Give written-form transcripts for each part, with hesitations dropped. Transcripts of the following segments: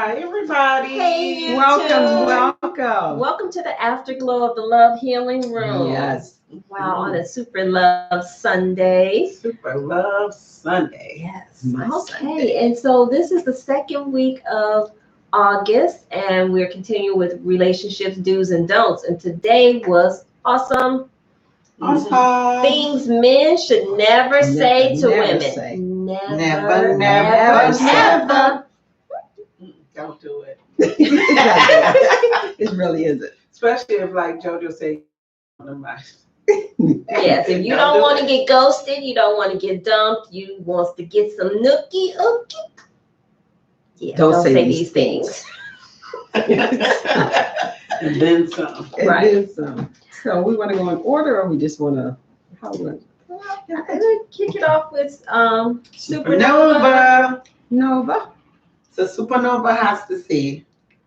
Hi, everybody. Hey, Welcome. Welcome to the afterglow of the Love Healing Room. Yes. Wow, on a Super Love Sunday. Super Love Sunday. Yes. My Okay, Sunday. and so this is the second week of August, and we're continuing with relationships, do's and don'ts. And today was awesome. Awesome. Things men should never say to never women. say. Never Never. Don't do it. It really isn't. Especially if, like JoJo said, Yes, if you don't want to get ghosted, you don't want to get dumped, you wants to get some nookie ookie. Yeah, don't say these things. And then some. Right. Then some. So we want to go in order, or we just want to? How would? I'm gonna kick it off with Supernova. Supernova. Nova. So Supernova has to say,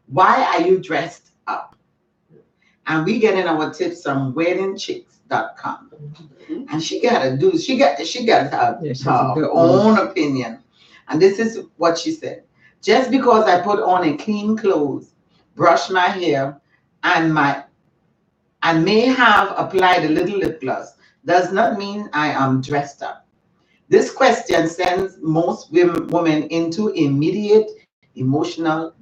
why are you dressed up? And we getting our tips from weddingchicks.com. And she got her good own opinion. And this is what she said. Just because I put on a clean clothes, brush my hair, and may have applied a little lip gloss, does not mean I am dressed up. This question sends most women into immediate emotional.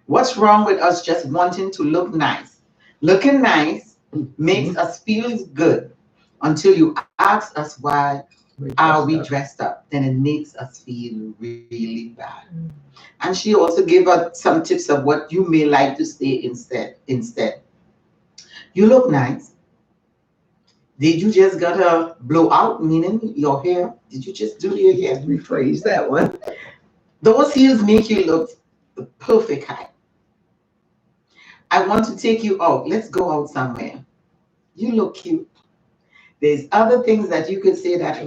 What's wrong with us just wanting to look nice? Looking nice makes us feel good until you ask us why are we dressed up. Then it makes us feel really bad. And she also gave us some tips of what you may like to say instead. You look nice. Did you just got a blowout, meaning your hair? Did you just do your hair? Rephrase that one. Those heels make you look the perfect height. I want to take you out. Let's go out somewhere. You look cute. There's other things that you could say that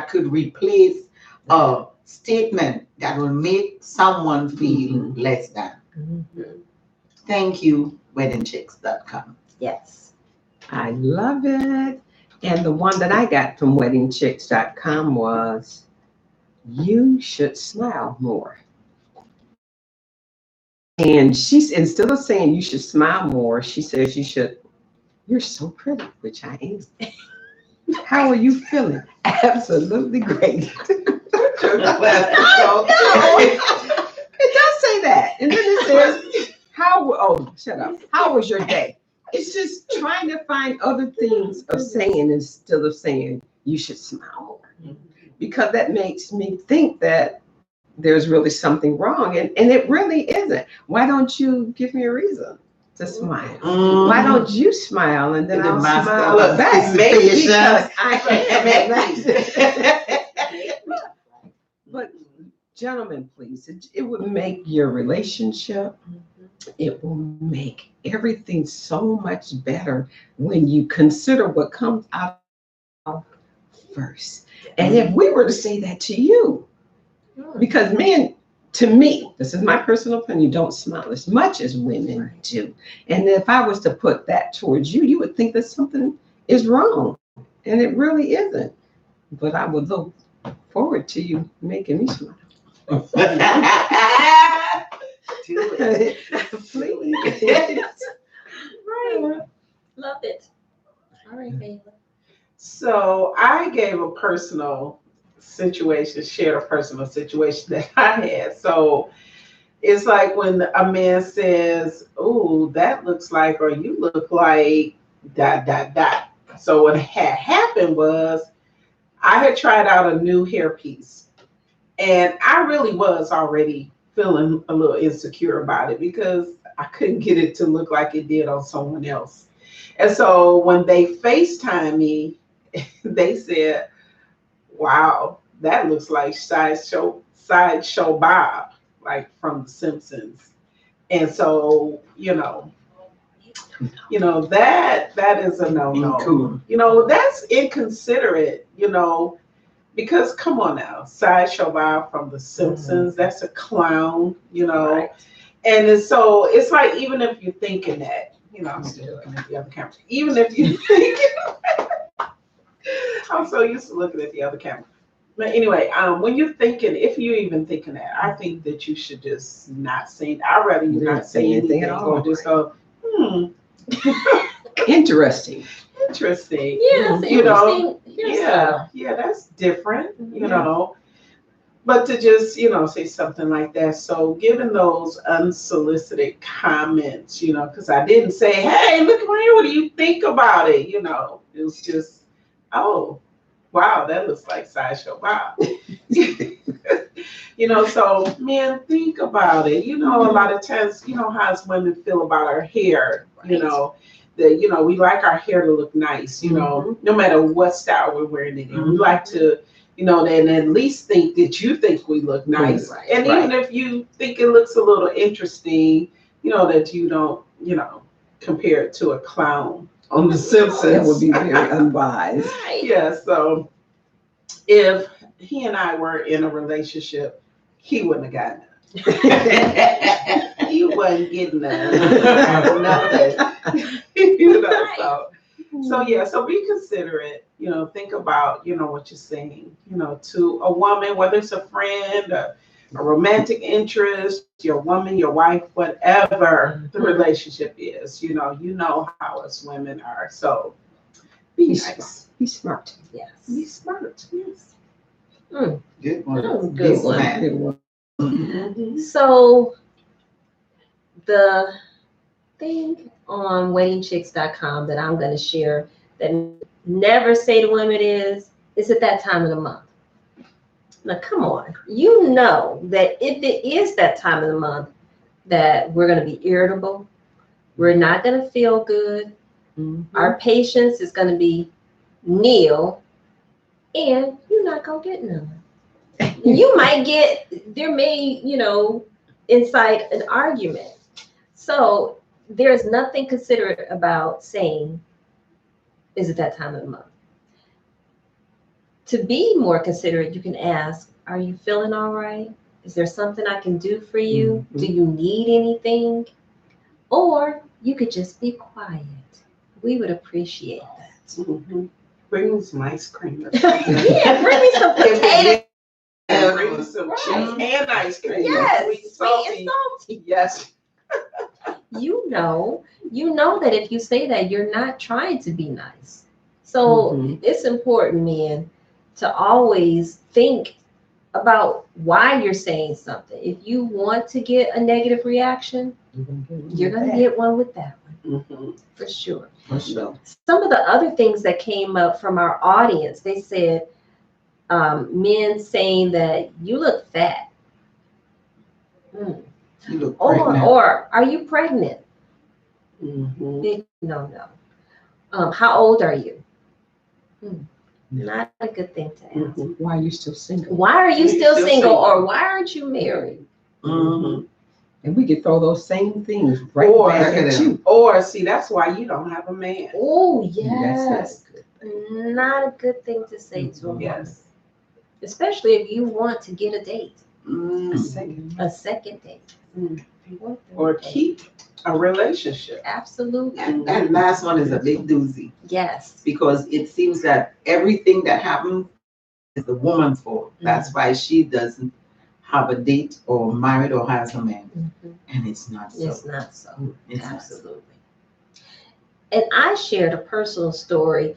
could replace a statement that will make someone feel less than. Thank you, weddingchicks.com. Yes. I love it. And the one that I got from weddingchicks.com was, you should smile more. And she's, instead of saying you should smile more, she says you're so pretty, which I am. How are you feeling? Absolutely great. It does say that. And then it says, shut up. How was your day? It's just trying to find other things of saying instead of saying you should smile more. Because that makes me think that there's really something wrong. And it really isn't. Why don't you give me a reason to smile? Why don't you smile and then I'll smile back? Because I am. But gentlemen, please, it would make your relationship, it will make everything so much better when you consider what comes out first. And if we were to say that to you, because men, to me, this is my personal opinion, don't smile as much as women do. And if I was to put that towards you, you would think that something is wrong. And it really isn't. But I would look forward to you making me smile. Do it. Please. Right. Love it. All right, Bailey. So I gave a personal situation, shared a personal situation that I had. So it's like when a man says, "Oh, that looks like," or "You look like," dot. So what had happened was I had tried out a new hairpiece, and I really was already feeling a little insecure about it because I couldn't get it to look like it did on someone else. And so when they FaceTime me, they said, "Wow, that looks like Sideshow Bob, like from The Simpsons." And so, that is a no. Cool. That's inconsiderate, because come on now, Sideshow Bob from The Simpsons, that's a clown, Right. And it's like, even if you're thinking that, I'm still looking at the other camera. Even if you think, I'm so used to looking at the other camera. But anyway, when you're thinking, if you're even thinking that, I think that you should just not say. I'd rather you not say anything at all. or just go, Interesting. interesting. Yeah, You know, yeah. yeah, that's different. You Yeah. know, but to just say something like that. So given those unsolicited comments, because I didn't say, hey, look around here, what do you think about it? It was just, oh, wow, that looks like Sideshow Bob. So men, think about it. A lot of times, how as women feel about our hair, that we like our hair to look nice, no matter what style we're wearing it in. We like to, then at least think that you think we look nice. Right, and even if you think it looks a little interesting, that you don't, compare it to a clown on The Simpsons. That would be very unwise. Right. Yeah, so if he and I were in a relationship, he wouldn't have gotten it. He wasn't getting nothing. So be considerate, think about, what you're saying, to a woman, whether it's a friend, a romantic interest, your woman, your wife, whatever the relationship is, you know how us women are. So be nice. Be smart. Yes. Be smart. Yes. Good one. That was a Be good one. smart. Good one. So the thing on weddingchicks.com that I'm going to share that never say to women is at that time of the month. Now, come on. You know that if it is that time of the month, that we're going to be irritable. We're not going to feel good. Our patience is going to be nil, and you're not going to get none. You might there may, incite an argument. So there's nothing considerate about saying, is it that time of the month? To be more considerate, you can ask, are you feeling all right? Is there something I can do for you? Do you need anything? Or you could just be quiet. We would appreciate that. Bring me some ice cream. Yeah, bring me some potatoes. Bring me some cheese and ice cream. Yes, Sweet sweet and salty. Yes. You know that if you say that, you're not trying to be nice. So it's important, men, to always think about why you're saying something. If you want to get a negative reaction, you're going to get one with that one. For sure. Some of the other things that came up from our audience, they said, men saying that you look fat. You look pregnant. Or are you pregnant? Big no. How old are you? Not a good thing to ask. Why are you still single? Why are you still single? Or why aren't you married? And we could throw those same things back at you. Or see, that's why you don't have a man. Oh, yes. That's not a good thing to say to a woman. Yes. Especially if you want to get a date. A second date. Or keep a relationship. Absolutely. And that last one is a big doozy. Yes. Because it seems that everything that happens is the woman's fault. That's why she doesn't have a date or married or has a man. And it's not so. It's not so. It's Absolutely. And I shared a personal story,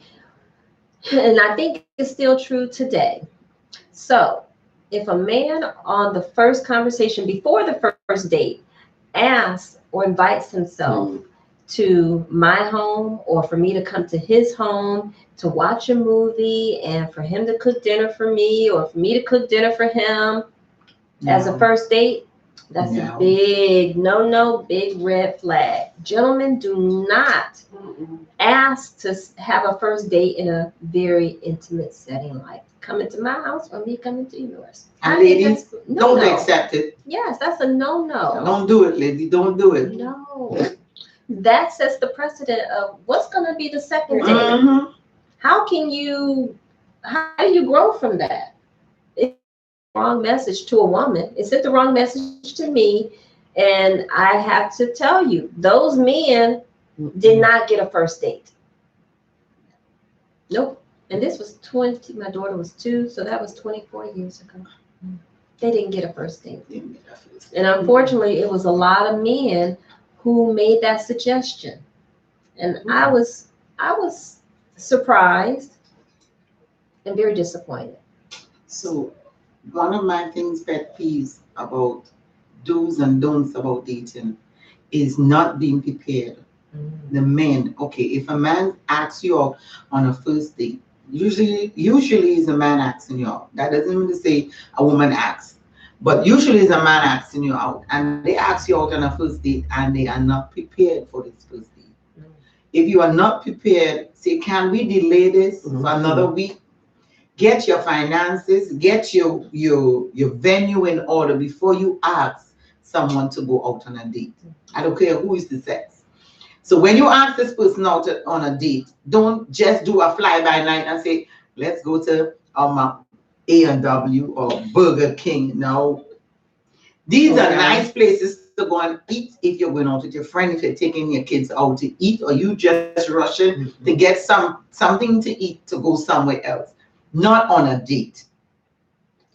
and I think it's still true today. So if a man on the first conversation before the first date asks or invites himself to my home, or for me to come to his home to watch a movie, and for him to cook dinner for me, or for me to cook dinner for him as a first date, that's a big no, big red flag. Gentlemen, do not ask to have a first date in a very intimate setting, like coming to my house or me coming to yours. And ladies, don't accept it. Yes, that's a no. Don't do it, lady. Don't do it. No. That sets the precedent of what's going to be the second date. How do you grow from that? It's the wrong message to a woman. It sent the wrong message to me. And I have to tell you, those men did not get a first date. Nope. And this was 20, my daughter was 2, so that was 24 years ago. They didn't get a first date. And unfortunately, it was a lot of men who made that suggestion. And I was surprised and very disappointed. So one of my things, pet peeves about do's and don'ts about dating is not being prepared. The men, okay, if a man asks you out on a first date, usually is a man asking you out. That doesn't mean to say a woman asks, but usually is a man asking you out, and they ask you out on a first date and they are not prepared for this first date. If you are not prepared, say, can we delay this for another week? Get your finances, get your venue in order before you ask someone to go out on a date. I don't care who is the sex. So when you ask this person out on a date, don't just do a fly-by-night and say, let's go to A&W or Burger King. No. These are nice places to go and eat if you're going out with your friend, if you're taking your kids out to eat, or you just rushing to get something to eat to go somewhere else. Not on a date.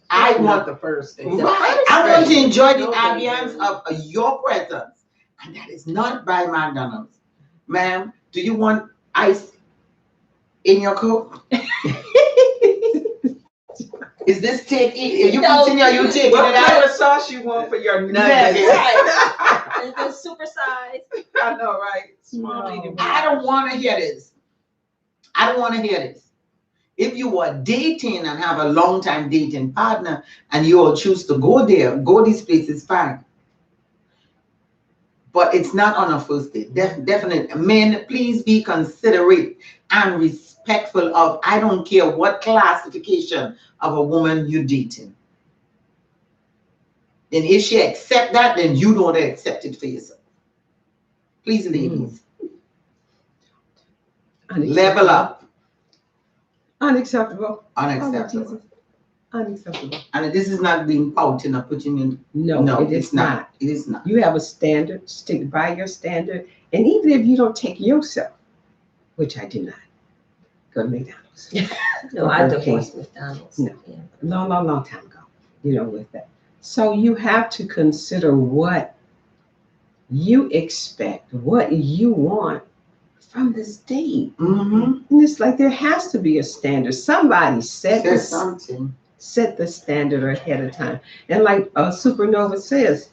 I want the first date. Right. I want to enjoy the ambience of your presence. And that is not by McDonald's. Ma'am, do you want ice in your Coke? Is this take it? You continue, you taking What it out? kind of sauce you want for your nuggets? Right. It's super size. I know, right? Small, medium. I don't want to hear this. I don't want to hear this. If you are dating and have a long time dating partner and you all choose to go there, go these places, fine. But it's not on a first date. Definitely. Men, please be considerate and respectful of, I don't care what classification of a woman you're dating. And if she accept that, then you don't accept it for yourself. Please, ladies. Level up. Unacceptable. Unacceptable. Unacceptable. And this is not being pouting or putting in. No, it is not. It is not. You have a standard, stick by your standard. And even if you don't take yourself, which I do not, go to McDonald's. No, I divorced McDonald's. No. Yeah. Long time ago, with that. So you have to consider what you expect, what you want from this date. And it's like there has to be a standard. Somebody set the standard ahead of time. And like Supernova says,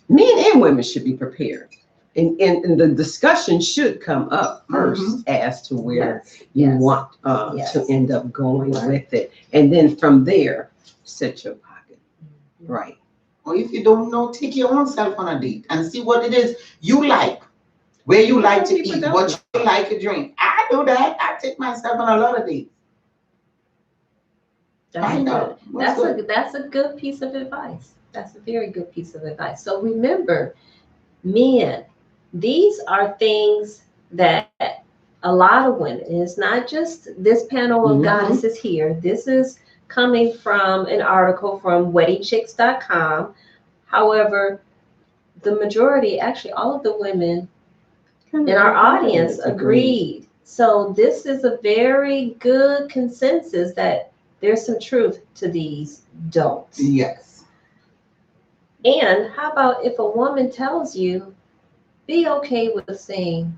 men and women should be prepared. And the discussion should come up first as to where you want to end up going with it. And then from there, set your pocket. Right. Or if you don't know, take your own self on a date and see what it is you like. Where you like to eat, what you like to drink. I do that. I take myself on a lot of dates. That's a good piece of advice. That's a very good piece of advice. So remember, men, these are things that a lot of women, and it's not just this panel of goddesses here. This is coming from an article from weddingchicks.com. However, the majority, actually all of the women in our audience agreed. So this is a very good consensus that there's some truth to these don'ts. Yes. And how about if a woman tells you, be okay with saying,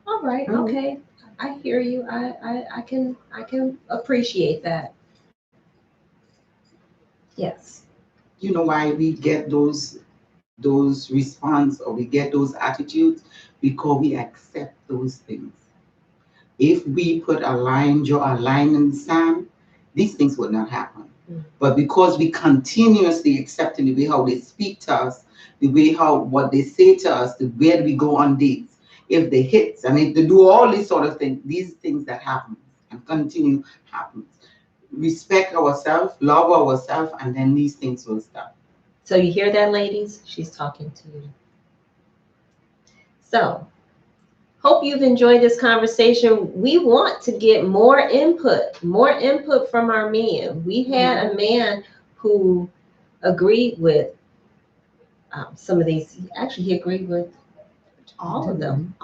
all right, okay, I hear you. I can appreciate that. Yes. You know why we get those response or we get those attitudes? Because we accept those things. If we put draw a line in the sand, these things would not happen. But because we continuously accept the way how they speak to us, the way what they say to us, the way we go on dates, if they hit and if they do all these sort of things, these things that happen and continue happens. Respect ourselves, love ourselves, and then these things will stop. So you hear that, ladies? She's talking to you. So, hope you've enjoyed this conversation. We want to get more input from our men. We had a man who agreed with some of these. Actually, he agreed with all of them.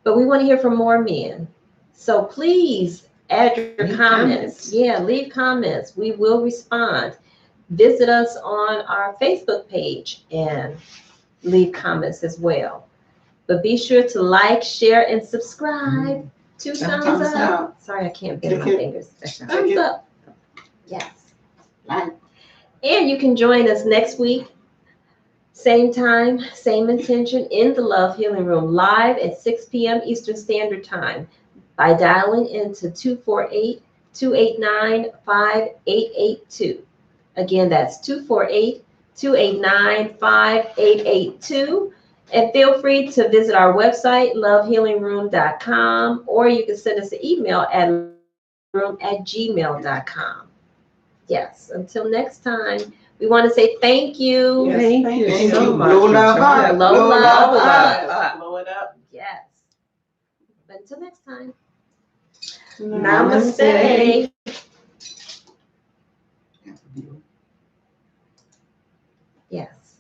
but we want to hear from more men. So please add your Leave comments. comments. Yeah, leave comments. We will respond. Visit us on our Facebook page and leave comments as well. But be sure to like, share, and subscribe. 2 thumbs Thumbs up. up. Sorry, I can't bend my Click it. fingers. That's Thumbs it. up. Yes. Like. And you can join us next week, same time, same intention, in the Love Healing Room, live at 6 p.m. Eastern Standard Time by dialing into 248-289-5882. Again, that's 248-289-5882. And feel free to visit our website, lovehealingroom.com, or you can send us an email at room@gmail.com. Yes, until next time, we want to say thank you. Yes, Thank thank you you. so much. Blow for love joining up. us. Blow love up. Yes, blow it up. Yes. But until next time, Namaste. namaste. Yes.